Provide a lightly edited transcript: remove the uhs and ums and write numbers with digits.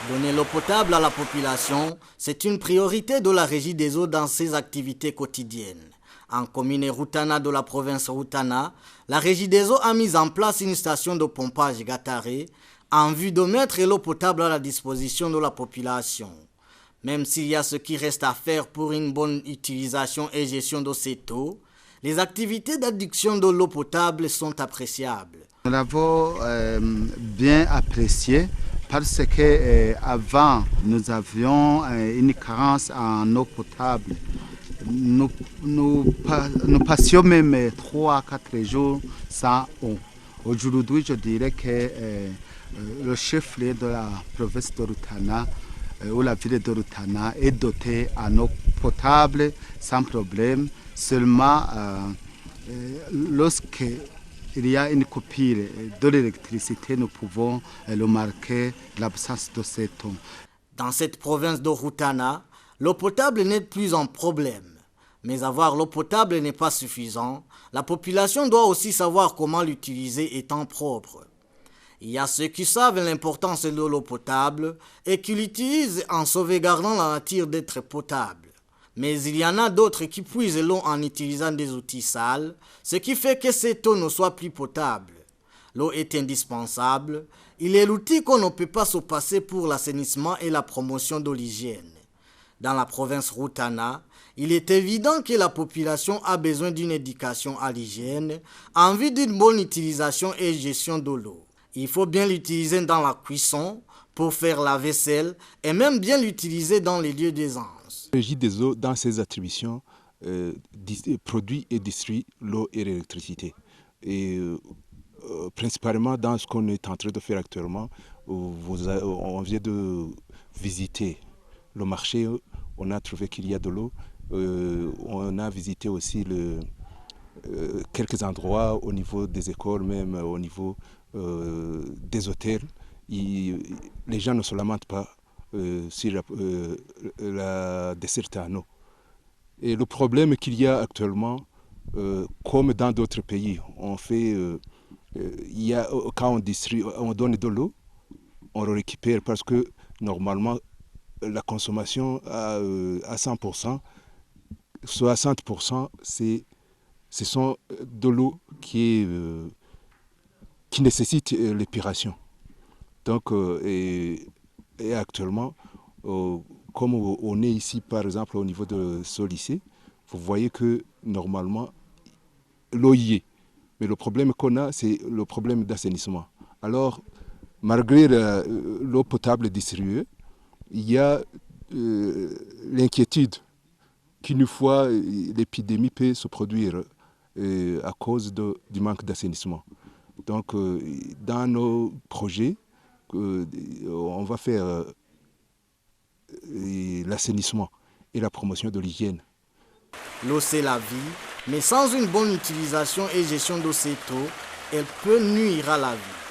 Donner l'eau potable à la population, c'est une priorité de la Régie des eaux dans ses activités quotidiennes. En commune Rutana de la province Rutana, la Régie des eaux a mis en place une station de pompage Gataré en vue de mettre l'eau potable à la disposition de la population. Même s'il y a ce qui reste à faire pour une bonne utilisation et gestion de cette eau, les activités d'adduction de l'eau potable sont appréciables. Nous l'avons bien apprécié parce qu'avant, nous avions une carence en eau potable. Nous passions même 3 à 4 jours sans eau. Aujourd'hui, je dirais que le chef-lieu de la province de Rutana ou la ville de Rutana est doté en eau potable sans problème. Seulement, lorsqu'il y a une coupure de l'électricité, nous pouvons remarquer l'absence de cette eau. Dans cette province de Rutana, l'eau potable n'est plus un problème. Mais avoir l'eau potable n'est pas suffisant. La population doit aussi savoir comment l'utiliser étant propre. Il y a ceux qui savent l'importance de l'eau potable et qui l'utilisent en sauvegardant la nature d'être potable. Mais il y en a d'autres qui puisent l'eau en utilisant des outils sales, ce qui fait que cette eau ne soit plus potable. L'eau est indispensable. Il est l'outil qu'on ne peut pas se passer pour l'assainissement et la promotion de l'hygiène. Dans la province Rutana, il est évident que la population a besoin d'une éducation à l'hygiène en vue d'une bonne utilisation et gestion de l'eau. Il faut bien l'utiliser dans la cuisson, pour faire la vaisselle et même bien l'utiliser dans les lieux d'aisance. La Régie des eaux, dans ses attributions, produit et distribue l'eau et l'électricité. Et principalement dans ce qu'on est en train de faire actuellement, on vient de visiter le marché, on a trouvé qu'il y a de l'eau. On a visité aussi quelques endroits au niveau des écoles, même au niveau des hôtels. Les gens ne se lamentent pas sur la desserte en eau. Et le problème qu'il y a actuellement, comme dans d'autres pays, quand on donne de l'eau, on le récupère parce que normalement la consommation à 100%, 60%, ce sont de l'eau qui nécessite l'épuration. Donc, et actuellement, comme on est ici, par exemple, au niveau de ce lycée, vous voyez que normalement, l'eau y est. Mais le problème qu'on a, c'est le problème d'assainissement. Alors, malgré l'eau potable distribuée, il y a l'inquiétude qu'une fois l'épidémie peut se produire à cause du manque d'assainissement. Donc, dans nos projets, on va faire l'assainissement et la promotion de l'hygiène. L'eau, c'est la vie, mais sans une bonne utilisation et gestion de cette eau, elle peut nuire à la vie.